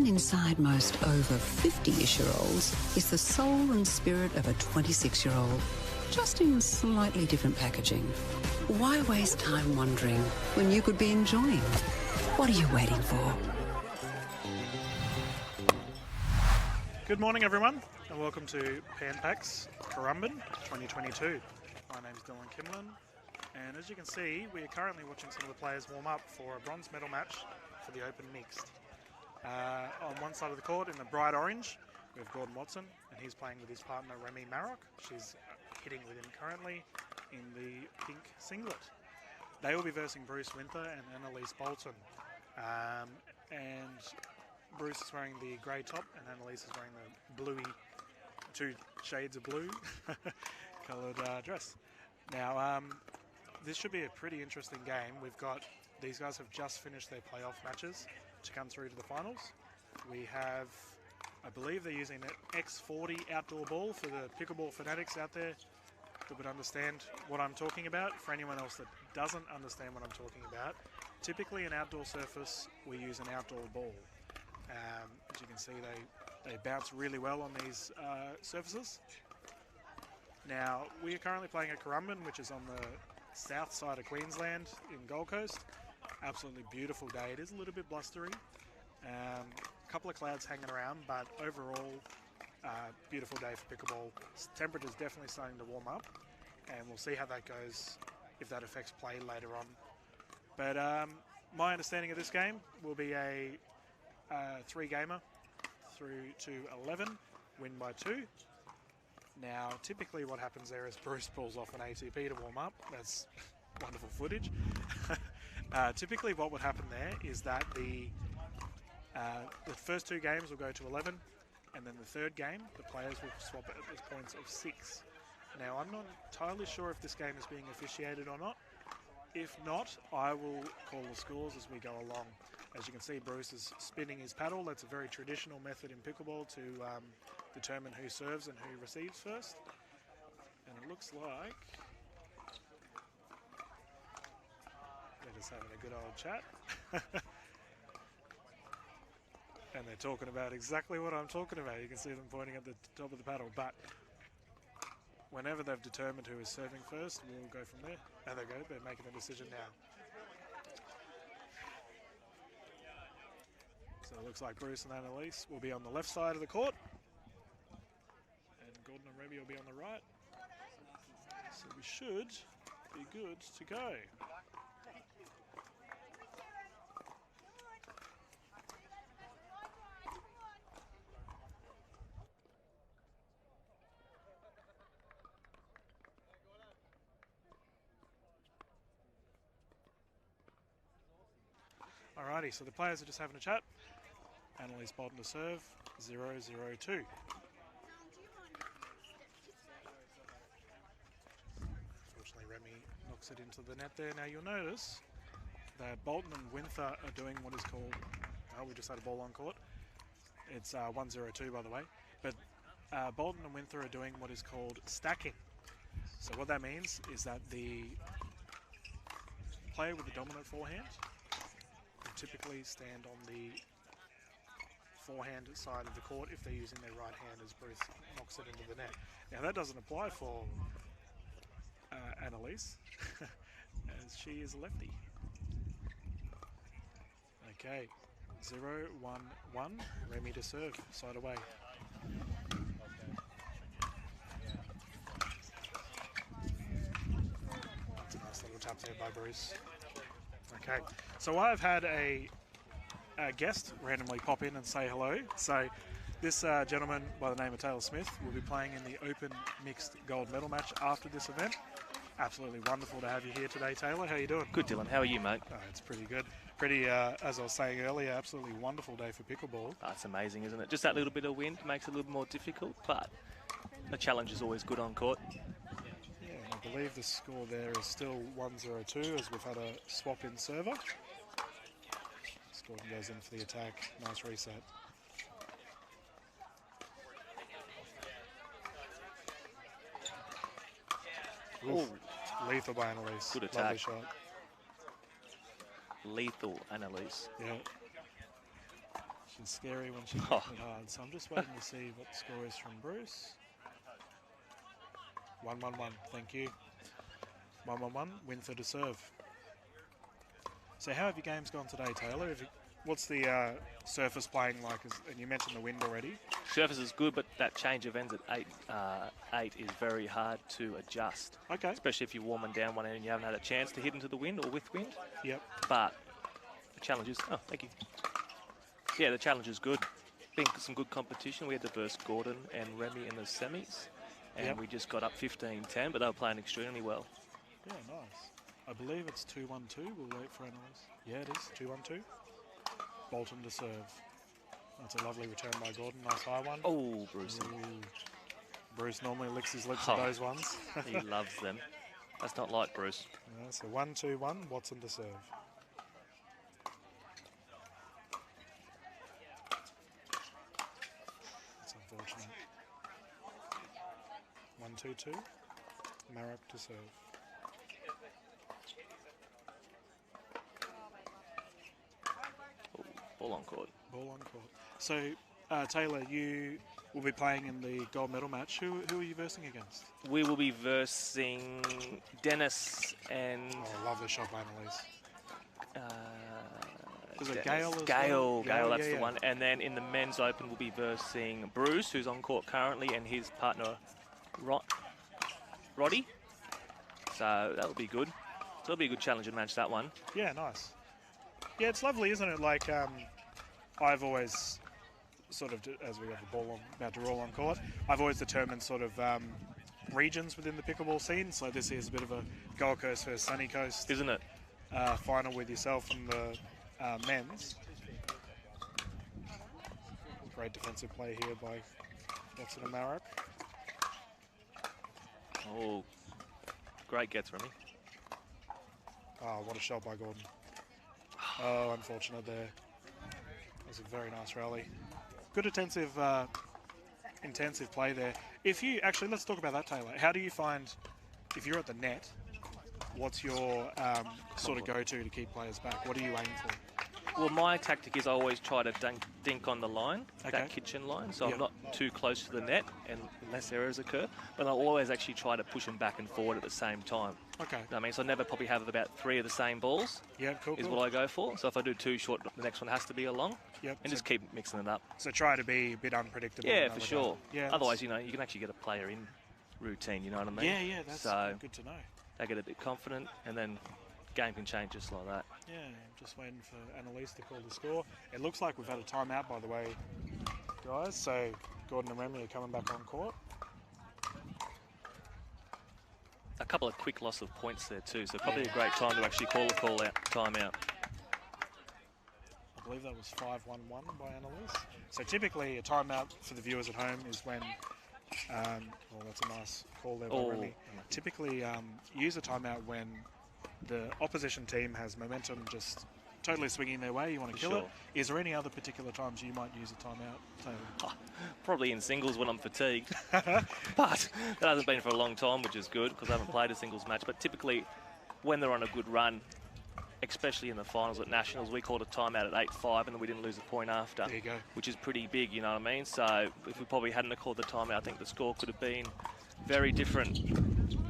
Hidden inside most over 50-ish-year-olds is the soul and spirit of a 26-year-old, just in slightly different packaging. Why waste time wondering when you could be enjoying? What are you waiting for? Good morning, everyone, and welcome to Panpax Currumbin 2022. My name's Dylan Kimlin, and as you can see, we are currently watching some of the players warm up for a bronze medal match for the Open Mixed. On one side of the court, in the bright orange, we have Gordon Watson, and he's playing with his partner Remy Maroc. She's hitting with him currently in the pink singlet. They will be versing Bruce Winther and Annalise Bolton. And Bruce is wearing the grey top, and Annalise is wearing the bluey, two shades of blue coloured dress. Now, this should be a pretty interesting game. These guys have just finished their playoff matches to come through to the finals. We have, I believe they're using an X40 outdoor ball for the pickleball fanatics out there that would understand what I'm talking about. For anyone else that doesn't understand what I'm talking about, typically an outdoor surface, we use an outdoor ball. As you can see, they bounce really well on these surfaces. Now, we are currently playing at Currumbin, which is on the south side of Queensland in Gold Coast. Absolutely beautiful day. It is a little bit blustery. A couple of clouds hanging around, but overall, beautiful day for pickleball. Temperature's definitely starting to warm up, and we'll see how that goes, if that affects play later on. But my understanding of this game will be a 3-gamer through to 11, win by 2. Now, typically what happens there is Bruce pulls off an ATP to warm up. That's wonderful footage. Typically what would happen there is that the first 2 games will go to 11, and then the third game, the players will swap at the points of 6. Now, I'm not entirely sure if this game is being officiated or not. If not, I will call the scores as we go along. As you can see, Bruce is spinning his paddle. That's a very traditional method in pickleball to determine who serves and who receives first. And it looks like they're just having a good old chat. And they're talking about exactly what I'm talking about. You can see them pointing at the top of the paddle. But whenever they've determined who is serving first, we'll go from there. There they go. They're making the decision now. So it looks like Bruce and Annalise will be on the left side of the court. And Gordon and Remy will be on the right. So we should be good to go. Alrighty, so the players are just having a chat. Annalise Bolton to serve, 0-0-2. Unfortunately, Remy knocks it into the net there. Now you'll notice that Bolton and Winther are doing what is called, we just had a ball on court. It's 1-0-2 by the way. But Bolton and Winther are doing what is called stacking. So what that means is that the player with the dominant forehand typically stand on the forehand side of the court if they're using their right hand as Bruce knocks it into the net. Now that doesn't apply for Annalise, as she is a lefty. Okay, 0-1-1, Remy to serve, side away. That's a nice little tap there by Bruce. Okay, so I've had a guest randomly pop in and say hello. So this gentleman by the name of Taylor Smith will be playing in the Open Mixed Gold Medal match after this event. Absolutely wonderful to have you here today, Taylor. How are you doing? Good, Dylan. How are you, mate? Oh, it's pretty good. Pretty, as I was saying earlier, absolutely wonderful day for pickleball. Oh, it's amazing, isn't it? Just that little bit of wind makes it a little more difficult, but the challenge is always good on court. I believe the score there is still 1-0-2 as we've had a swap in server. Gordon goes in for the attack. Nice reset. Oof. Lethal by Annalise. Good attack. Lovely shot. Lethal Annalise. Yeah. She's scary when she hits it hard. So I'm just waiting to see what the score is from Bruce. 1-1-1. Thank you. 1-1-1. Winther to serve. So how have your games gone today, Taylor? What's the surface playing like? And you mentioned the wind already. Surface is good, but that change of ends at 8 is very hard to adjust. Okay. Especially if you're warming down one end and you haven't had a chance to hit into the wind or with wind. Yep. But the challenge is... Oh, thank you. Yeah, the challenge is good. Been some good competition. We had to verse Gordon and Remy in the semis. And we just got up 15-10, but they were playing extremely well. Yeah, nice. I believe it's 2-1-2. We'll wait for analysts. Yeah, it is 2-1-2. Bolton to serve. That's a lovely return by Gordon. Nice high one. Oh, Bruce. Bruce normally licks his lips at those ones. He loves them. That's not like Bruce. Yeah, so 1-2-1. Watson to serve. That's unfortunate. 1-2-2. Maroc to serve. Ball on court. Ball on court. So, Taylor, you will be playing in the gold medal match. Who are you versing against? We will be versing Dennis and... Oh, lovely shot by Annalise. Was it Dennis. Gale as Gale, well? Gale, that's the one. And then in the men's open, we'll be versing Bruce, who's on court currently, and his partner, Roddy. So that'll be good. So it'll be a good challenge and match, that one. Yeah, nice. Yeah, it's lovely, isn't it? Like, I've always sort of, as we have the ball about to roll on court, I've always determined sort of regions within the pickleball scene. So this is a bit of a Gold Coast versus Sunny Coast, isn't it? Final with yourself and the men's. Great defensive play here by Watson and Maroc. Oh, great gets, Remy. Oh, what a shot by Gordon. Oh, unfortunate there. That was a very nice rally. Good intensive play there. Actually, let's talk about that, Taylor. How do you find, if you're at the net, what's your sort of go-to to keep players back? What do you aim for? Well, my tactic is I always try to dink on the line, that kitchen line, so I'm not too close to the net and unless errors occur, but I'll always actually try to push them back and forward at the same time. Okay. I mean, so I never probably have about 3 of the same balls. Yeah, cool. Is what I go for. So if I do 2 short, the next one has to be a long. Yep. And just keep mixing it up. So try to be a bit unpredictable. Yeah, for sure. Yeah. Otherwise, you can actually get a player in routine, you know what I mean? Yeah, that's good to know. They get a bit confident and then game can change just like that. Yeah, I'm just waiting for Annalise to call the score. It looks like we've had a timeout, by the way, guys. So Gordon and Remy are coming back on court. A couple of quick loss of points there too, so probably a great time to actually call a timeout. I believe that was 5-1-1 by Annalise. So typically a timeout for the viewers at home is when, that's a nice call there by Remy. Typically use a timeout when the opposition team has momentum just totally swinging their way. You want to kill it. Is there any other particular times you might use a timeout, Taylor? Probably in singles when I'm fatigued. But that hasn't been for a long time, which is good because I haven't played a singles match. But typically when they're on a good run, especially in the finals at Nationals, we called a timeout at 8-5 and then we didn't lose a point after. There you go. Which is pretty big, you know what I mean? So if we probably hadn't called the timeout, I think the score could have been very different.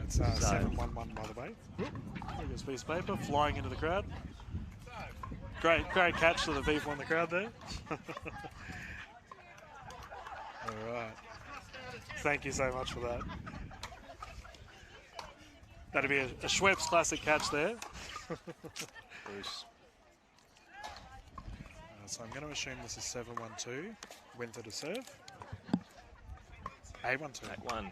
It's 7-1-1, by the way. There goes a piece of paper flying into the crowd. Great catch to the people in the crowd there. All right. Thank you so much for that. That'd be a Schweppes classic catch there. Bruce. So I'm going to assume this is 7-1-2. Winther to serve. 8-1-2. 8-1.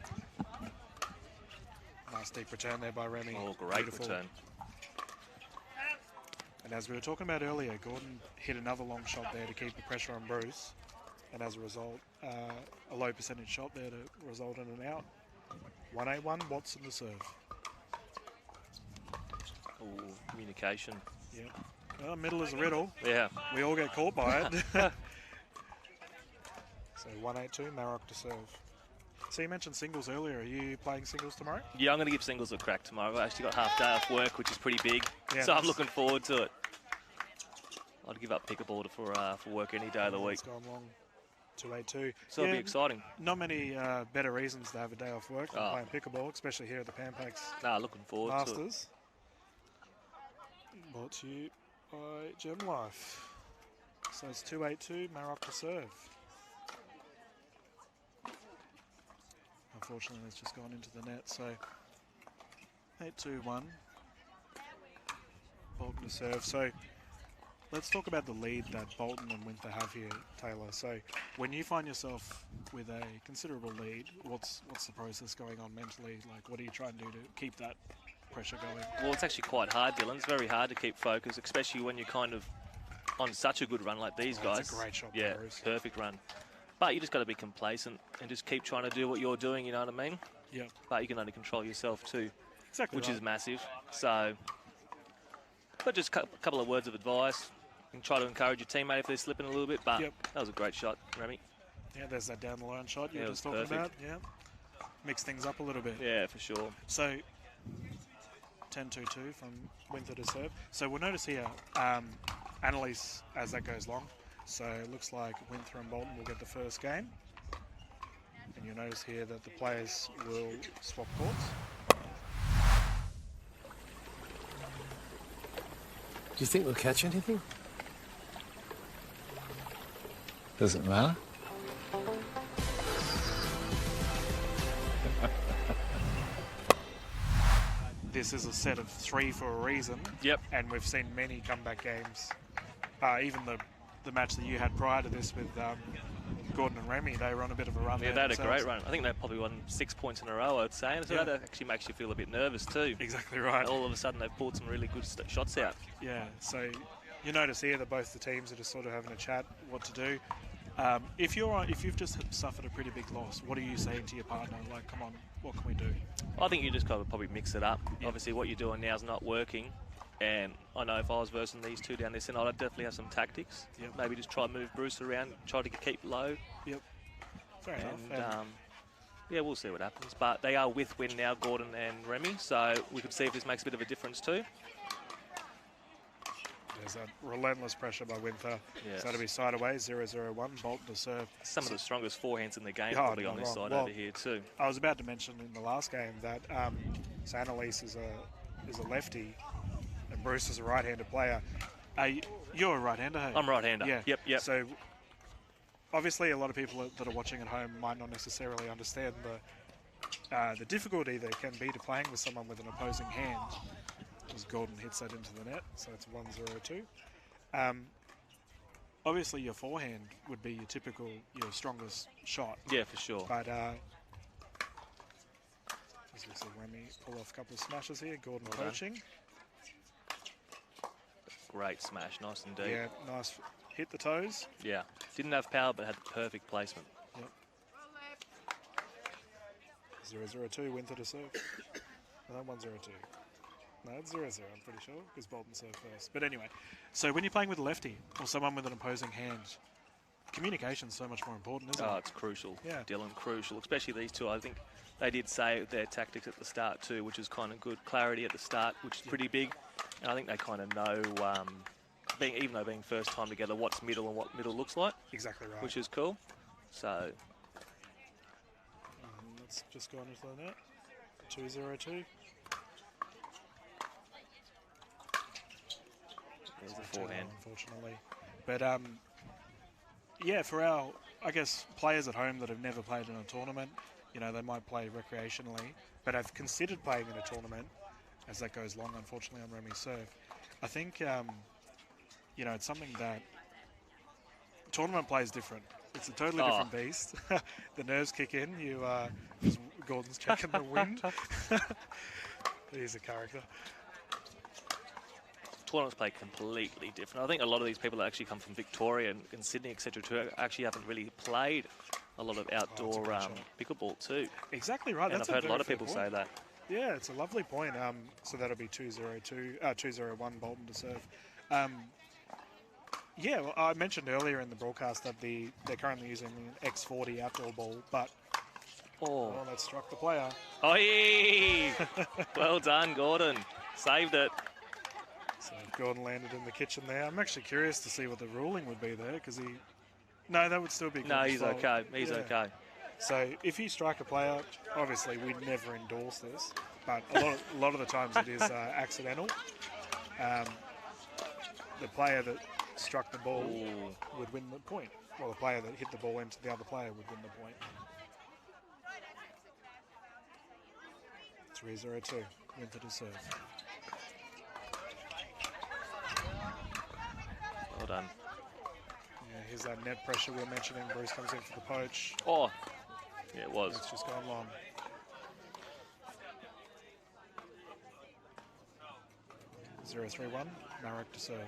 Nice deep return there by Remy. Oh, great return. And as we were talking about earlier, Gordon hit another long shot there to keep the pressure on Bruce. And as a result, a low percentage shot there to result in an out. 1-8-1, Watson to serve. Oh, communication. Yeah. Well, middle is a riddle. Yeah. We all get caught by it. So 1-8-2, Maroc to serve. So you mentioned singles earlier. Are you playing singles tomorrow? Yeah, I'm going to give singles a crack tomorrow. I've actually got half day off work, which is pretty big. Yeah, so I'm looking forward to it. I'd give up pickleball for work any day of the week. It's gone long. 282. So it'll be exciting. Not many better reasons to have a day off work than playing pickleball, especially here at the Pan Packs Looking forward to it. Masters. Brought to you by Gem Life. So it's 282, Maroc to serve. Unfortunately, it's just gone into the net, so 8-2-1. Bolton to serve. So let's talk about the lead that Bolton and Winther have here, Taylor. So when you find yourself with a considerable lead, what's the process going on mentally? Like, what are you trying to do to keep that pressure going? Well, it's actually quite hard, Dylan. It's very hard to keep focus, especially when you're kind of on such a good run like these guys. It's a great shot. Yeah, perfect run. But you just got to be complacent and just keep trying to do what you're doing, you know what I mean? Yeah. But you can only control yourself too, Exactly. which right. is massive. So, but just a couple of words of advice. And try to encourage your teammate if they're slipping a little bit. But that was a great shot, Remy. Yeah, there's that down the line shot you were just it was talking about. perfect. Yeah. Mix things up a little bit. Yeah, for sure. So 10-2-2 from Winther to serve. So we'll notice here, Annalise as that goes long. So it looks like Winther and Bolton will get the first game. And you'll notice here that the players will swap courts. Do you think we'll catch anything? Doesn't matter. This is a set of 3 for a reason. Yep. And we've seen many comeback games. Even the match that you had prior to this with Gordon and Remy, they were on a bit of a run. Yeah, they had a great run. I think they probably won 6 points in a row, I'd say. And so that actually makes you feel a bit nervous too. Exactly right. All of a sudden, they've pulled some really good shots out. Yeah, so you notice here that both the teams are just sort of having a chat what to do. If you've just suffered a pretty big loss, what are you saying to your partner? Like, come on, what can we do? I think you just got to probably mix it up. Obviously, what you're doing now is not working. And I know if I was versing these two down this end, I'd definitely have some tactics. Maybe just try and move Bruce around, try to keep low. Yep. Fair enough. And yeah, we'll see what happens. But they are with win now, Gordon and Remy, so we could see if this makes a bit of a difference too. There's that relentless pressure by Winther. Yes. So that'll be side away, 0-0-1, Bolton to serve. Some of the strongest forehands in the game probably on this side over here too. I was about to mention in the last game that Annalise is a lefty and Bruce is a right-handed player. You're a right-hander, hey? I'm right-hander. Yeah. Yep. So obviously a lot of people that are watching at home might not necessarily understand the difficulty there can be to playing with someone with an opposing hand. As Gordon hits that into the net, so it's 1-0-2. Obviously your forehand would be your strongest shot. Yeah, for sure. But as we see Remy pull off a couple of smashes here, Gordon coaching. Great smash, nice and deep. Yeah, nice. Hit the toes. Yeah, didn't have power but had the perfect placement. Yep. 0-0-2, Winther to serve. No, 1-0-2. No, it's 0-0, I'm pretty sure, because Bolton served first. But anyway, so when you're playing with a lefty or someone with an opposing hand, communication's so much more important, isn't it? Oh, it's crucial. Yeah. Dylan, crucial. Especially these two. I think they did say their tactics at the start too, which is kind of good. Clarity at the start, which is pretty big. And I think they kind of know, even though being first time together, what's middle and what middle looks like. Exactly right. Which is cool. So. Let's just go on into the net. 2-0-2. There's the forehand. Unfortunately. But yeah, for our, I guess, players at home that have never played in a tournament, they might play recreationally, but have considered playing in a tournament as that goes long, unfortunately, on Remy's serve. I think, it's something that tournament play is different. It's a totally different beast. The nerves kick in. Gordon's checking the wind. He's a character. Tournaments play completely different. I think a lot of these people that actually come from Victoria and Sydney, etc., too, actually haven't really played a lot of outdoor pickleball too. Exactly right. And I've heard a lot of people say that. Yeah, it's a lovely point. So that'll be 2-0-2, 2-0-1 Bolton to serve. Yeah, well, I mentioned earlier in the broadcast that they're currently using an X40 outdoor ball, but that struck the player. Oi! Well done, Gordon. Saved it. So Gordon landed in the kitchen there. I'm actually curious to see what the ruling would be there because he... No, that would still be good. No, he's okay. He's okay. So if you strike a player, obviously we'd never endorse this, but a lot of the times it is accidental. The player that struck the ball would win the point. Well, the player that hit the ball into the other player would win the point. 3-0-2. Winther to serve. Well done. Yeah, here's that net pressure we were mentioning. Bruce comes in for the poach. Oh, yeah, it was. It's just gone long. 0-3-1. Maroc to serve.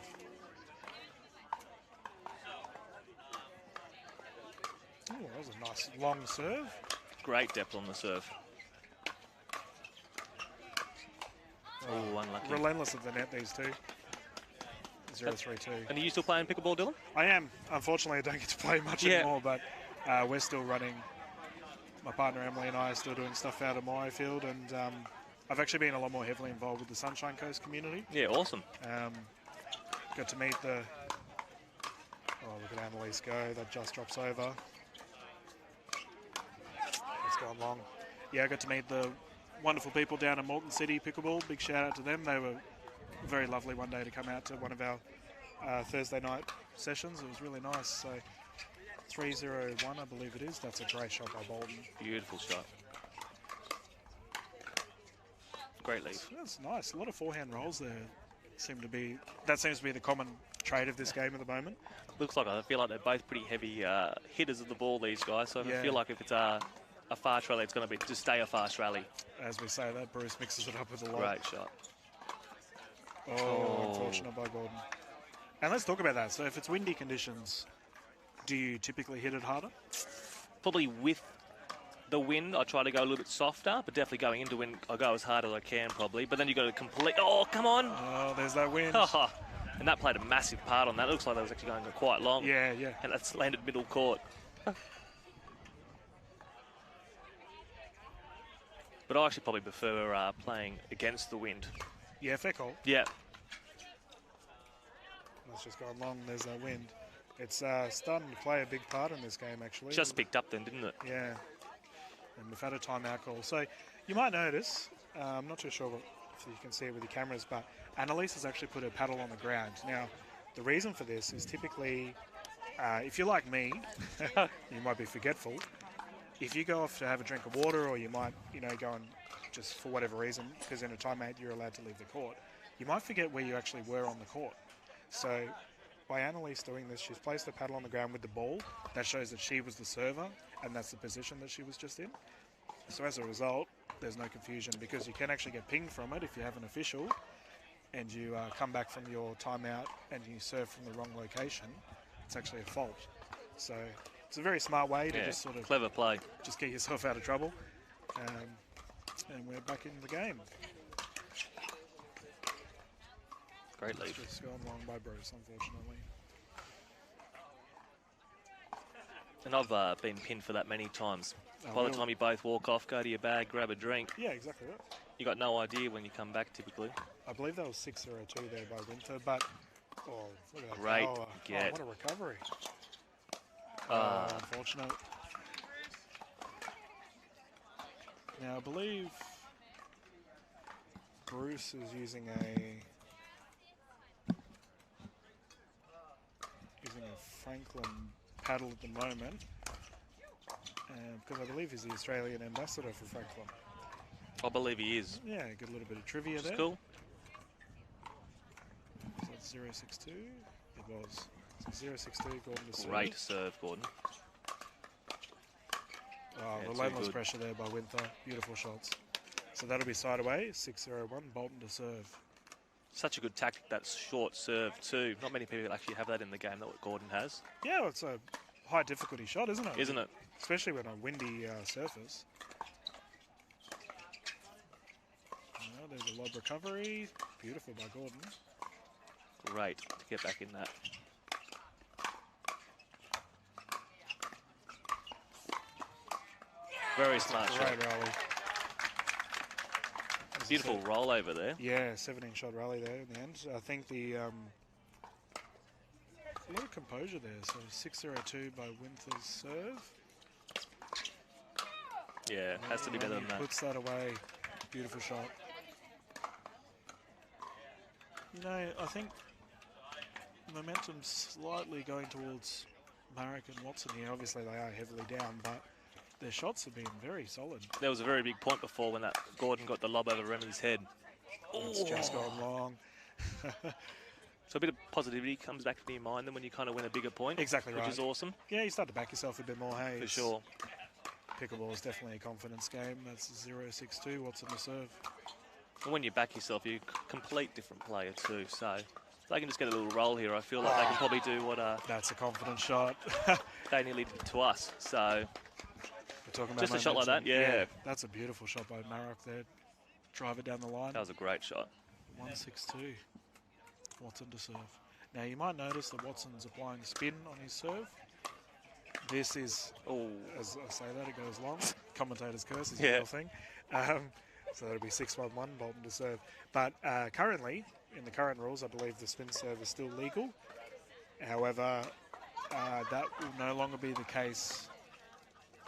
Oh, that was a nice long serve. Great depth on the serve. Oh, unlucky. Relentless at the net, these two. 0-3-2. And are you still playing pickleball, Dylan? I am. Unfortunately, I don't get to play much anymore, but we're still running. My partner Emily and I are still doing stuff out of my field, and I've actually been a lot more heavily involved with the Sunshine Coast community. Yeah, awesome. Got to meet the... Oh, look at Annalise go. That just drops over. It's gone long. Yeah, I got to meet the wonderful people down in Bolton City Pickleball. Big shout out to them. They were very lovely one day to come out to one of our Thursday night sessions. It was really nice. So 3-0-1, I believe it is. That's a great shot by Bolton. Beautiful shot. Great lead. That's nice. A lot of forehand rolls there. That seems to be the common trait of this game at the moment. Looks like I feel like they're both pretty heavy hitters of the ball, these guys. So Yeah. I feel like if it's a fast rally, it's going to be just stay a fast rally. As we say that, Bruce mixes it up with a lot. Great shot. Oh, unfortunate by Gordon. And let's talk about that. So if it's windy conditions, do you typically hit it harder? Probably with the wind, I try to go a little bit softer, but definitely going into wind, I go as hard as I can probably. But then you've got to complete... Oh, come on! Oh, there's that wind. And that played a massive part on that. It looks like that was actually going quite long. Yeah, yeah. And that's landed middle court. But I actually probably prefer playing against the wind. Yeah, fair call. Yeah. That's just gone long. There's that wind. It's starting to play a big part in this game, actually. Just picked up then, didn't it? Yeah. And we've had a timeout call. So you might notice, I'm not too sure if you can see it with your cameras, but Annalise has actually put her paddle on the ground. Now, the reason for this is typically, if you're like me, you might be forgetful. If you go off to have a drink of water, or you might, go and just for whatever reason, because in a timeout you're allowed to leave the court, you might forget where you actually were on the court. So by Annalise doing this, she's placed the paddle on the ground with the ball. That shows that she was the server, and that's the position that she was just in. So as a result, there's no confusion, because you can actually get pinged from it if you have an official, and you come back from your timeout and you serve from the wrong location. It's actually a fault. So it's a very smart way to just sort of clever play. Just get yourself out of trouble. And we're back in the game. Great lead. It's just gone long by Bruce, unfortunately. And I've been pinned for that many times. By the time you both walk off, go to your bag, grab a drink. Yeah, exactly right. You got no idea when you come back, typically. I believe that was 6-0-2 there by Winther, but look at that. Great get. What a recovery. Unfortunate. Now I believe Bruce is using a Franklin paddle at the moment, because I believe he's the Australian ambassador for Franklin. I believe he is. Yeah, good little bit of trivia there. Cool. So that's 0-6-2. It was. So 0-6-2, Gordon to serve. Great serve, Gordon. Relentless pressure there by Winther. Beautiful shots. So that'll be side away. 6-0-1. Bolton to serve. Such a good tactic, that short serve too. Not many people actually have that in the game that Gordon has. Yeah, well, it's a high difficulty shot, isn't it? Isn't it? Especially when a windy surface. There's a lob recovery. Beautiful by Gordon. Great to get back in that. Very smart shot. Great rally. Beautiful roll over there. Yeah, 17-shot rally there in the end. I think the a lot of composure there. So 6-0-2 by Winther's serve. Yeah, has to be better than that. Puts that away. Beautiful shot. You know, I think momentum's slightly going towards Maroc and Watson here. Obviously, they are heavily down, but their shots have been very solid. There was a very big point before when that Gordon got the lob over Remy's head. It's just gone long. So a bit of positivity comes back to your mind then when you kind of win a bigger point. Exactly right. Which is awesome. Yeah, you start to back yourself a bit more, hey? For sure. Pickleball is definitely a confidence game. That's 0-6-2. Watson to serve. And when you back yourself, you're a complete different player too. So if they can just get a little roll here, I feel like they can probably do what that's a confident shot. they nearly did to us. So we're talking about just a shot like that, yeah. That's a beautiful shot by Maroc there. Drive it down the line. That was a great shot. 1-6-2. Watson to serve. Now you might notice that Watson's applying spin on his serve. This is, as I say that, it goes long. Commentator's curse is a real thing. So that'll be 6-1-1, Bolton to serve. But currently, in the current rules, I believe the spin serve is still legal. However, that will no longer be the case.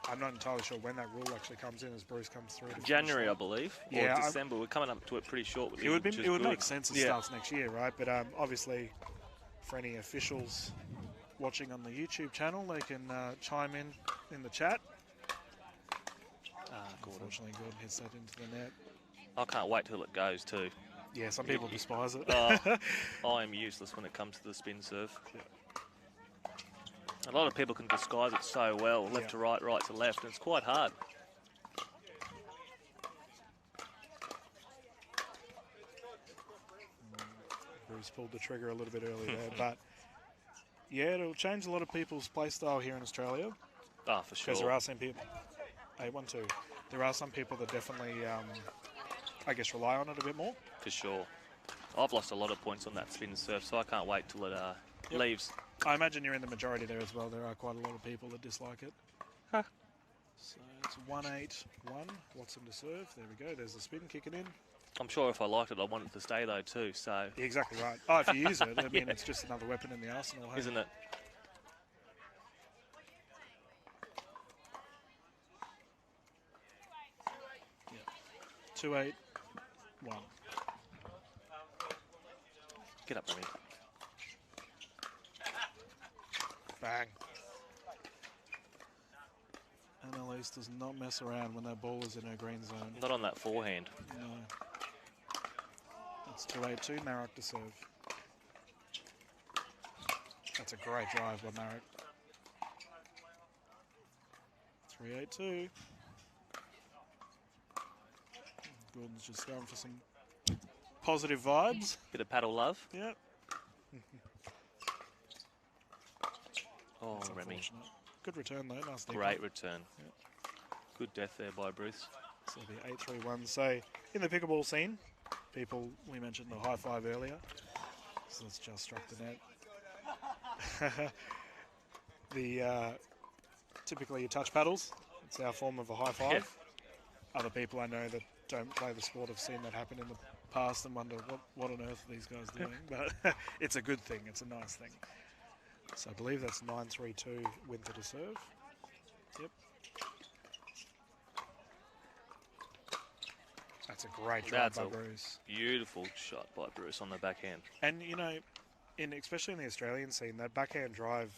I'm not entirely sure when that rule actually comes in as Bruce comes through. January, I believe, or December. We're coming up to it pretty shortly. It would make sense it starts next year, right? But obviously, for any officials watching on the YouTube channel, they can chime in the chat. Unfortunately, Gordon hits that into the net. I can't wait till it goes too. Yeah, some people despise it. I am useless when it comes to the spin serve. Yeah. A lot of people can disguise it so well, left to right, right to left, and it's quite hard. Bruce pulled the trigger a little bit early there, but yeah, it'll change a lot of people's play style here in Australia. Oh, for sure. Because there are some people, 8-1-2. There are some people that definitely, I guess, rely on it a bit more. For sure. I've lost a lot of points on that spin serve, so I can't wait till it leaves. I imagine you're in the majority there as well. There are quite a lot of people that dislike it. Huh. So it's 1-8-1. Watson to serve. There we go. There's the spin kicking in. I'm sure if I liked it, I'd want it to stay though too. So yeah, exactly right. Oh, if you use it, I mean, it's just another weapon in the arsenal, hey? Isn't it? Yeah. 2-8-1. Get up, Remy. Bang. Annalise does not mess around when that ball is in her green zone. Not on that forehand. No. That's 2-8-2, Maroc to serve. That's a great drive by Maroc. 3-8-2. Gordon's just going for some positive vibes. Bit of paddle love. Yep. Oh, Remy. Good return though. Nice. Great return. Yep. Good death there by Bruce. So it'll be 8-3-1. So in the pickleball scene, people, we mentioned the high five earlier. So let's just struck the net. Typically you touch paddles. It's our form of a high five. Yeah. Other people I know that don't play the sport have seen that happen in the past and wonder what on earth are these guys doing. But it's a good thing. It's a nice thing. So I believe that's 9-3-2 Winther to serve. Yep. That's a great drive by Bruce. Beautiful shot by Bruce on the backhand. And you know, especially in the Australian scene, that backhand drive,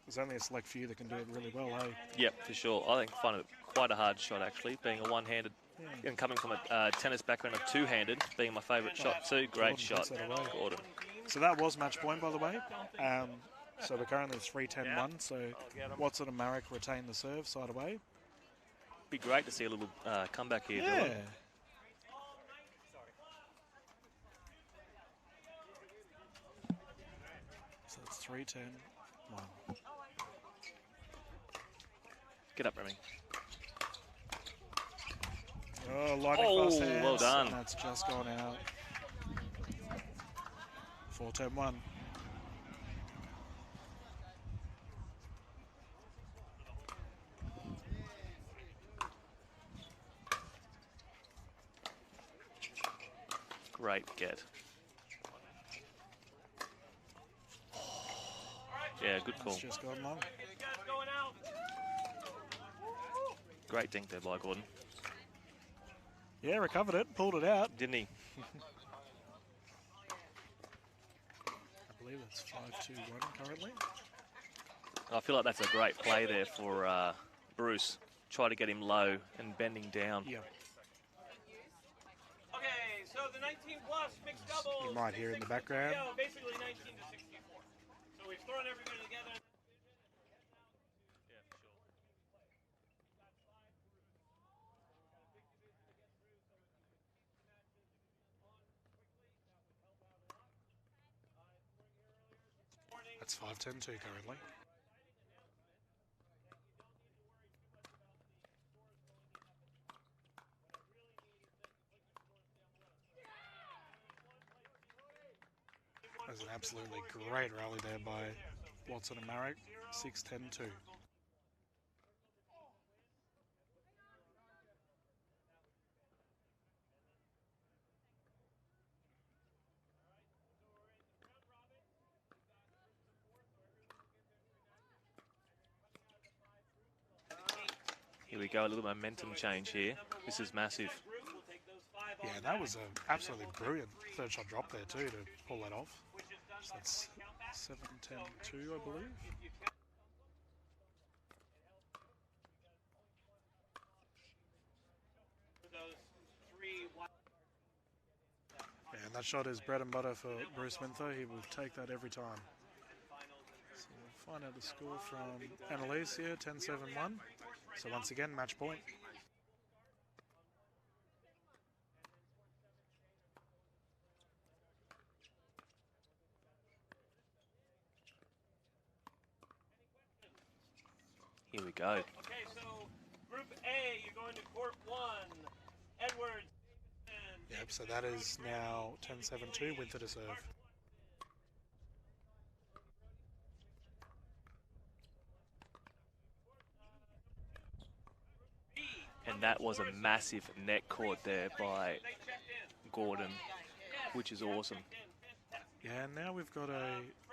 there's only a select few that can do it really well, hey? Yep, for sure. I think find it quite a hard shot actually, being a one-handed and coming from a tennis background of two-handed, being my favourite shot too. Great shot, Gordon. So that was match point, by the way. So we're currently 3-10-1. So Watson and Maroc retain the serve side away. Be great to see a little comeback here. Yeah. Dylan. So it's 3-10-1. Get up, Remy. Oh, lightning fast hands. Well done. And that's just gone out. 4-10-1. great get. Yeah, good call. It's just gone long. Great dink there by Gordon. Yeah, recovered it, pulled it out. Didn't he? I believe it's 5-2-1 currently. I feel like that's a great play there for Bruce. Try to get him low and bending down. Yeah. Okay, so the 19 plus mixed doubles. You might hear in the background. Basically 19 to 64. So we've thrown everybody together. That's 5-10-2 currently. That's an absolutely great rally there by Watson and Maroc. 6-10-2. Here we go, a little momentum change here. This is massive. Yeah, that was an absolutely brilliant third shot drop there too to pull that off. So that's 7-10-2, I believe. Yeah, and that shot is bread and butter for Bruce Winther. He will take that every time. So we'll find out the score from Annalise here, 10-7-1. So once again, match point. Here we go. Okay, so Group A, you're going to Court 1. Edwards. Yep, so that is now 10-7-2, Winther to serve. And that was a massive net caught there by Gordon, which is awesome. Yeah, and now we've got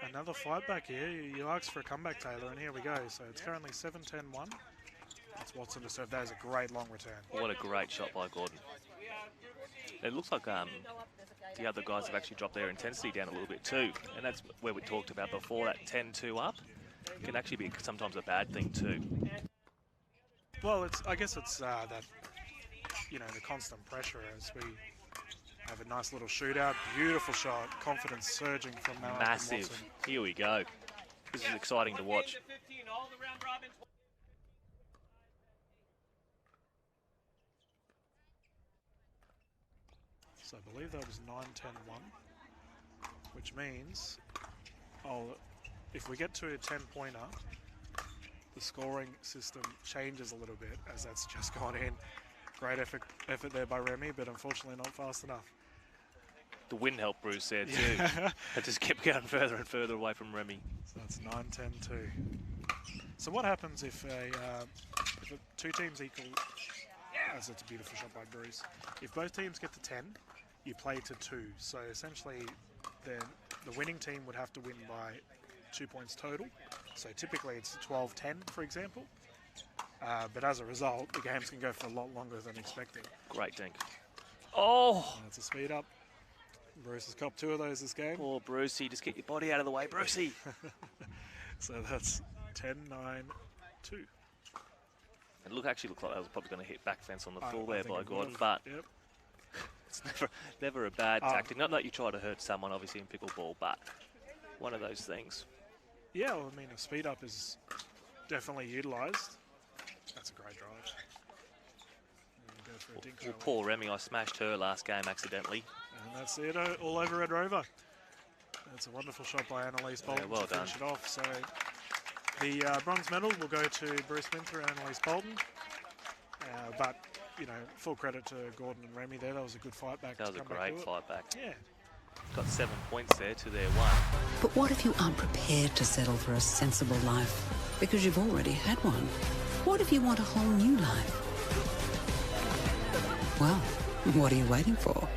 another fight back here. You asked for a comeback, Taylor, and here we go. So it's currently 7-10-1. That's Watson to serve. That is a great long return. What a great shot by Gordon. It looks like the other guys have actually dropped their intensity down a little bit too. And that's where we talked about before, that 10-2 up can actually be sometimes a bad thing too. Well, I guess it's that, you know, the constant pressure as we have a nice little shootout. Beautiful shot. Confidence surging from Maroc. Massive. Here we go. This is exciting to watch. So I believe that was 9-10-1, which means, if we get to a 10-pointer, the scoring system changes a little bit as that's just gone in. Great effort there by Remy, but unfortunately not fast enough. The wind helped Bruce there too. It just kept going further and further away from Remy. So it's 9-10-2. So what happens if two teams equal, as it's a beautiful shot by Bruce, if both teams get to 10, you play to 2. So essentially then the winning team would have to win by 2 points total. So typically it's 12-10, for example. But as a result, the games can go for a lot longer than expected. Great dink. Oh! That's a speed up. Bruce has copped 2 of those this game. Poor Brucey, just get your body out of the way, Brucey. So that's 10-9-2. It actually looked like that was probably going to hit back fence on the full there by Gordon, would've. but Yep. it's never a bad tactic. Not that you try to hurt someone, obviously, in pickleball, but one of those things. Yeah, well, I mean, a speed up is definitely utilised. That's a great drive. Go for a dink Well, poor Remy, I smashed her last game accidentally. And that's it, all over Red Rover. That's a wonderful shot by Annalise Bolton well to finish done. it off. So the bronze medal will go to Bruce Winther and Annalise Bolton. But, you know, full credit to Gordon and Remy there. That was a good fight back. That was a great fight back. Yeah. Got 7 points there to their 1. But what if you aren't prepared to settle for a sensible life because you've already had one? What if you want a whole new life? Well, what are you waiting for?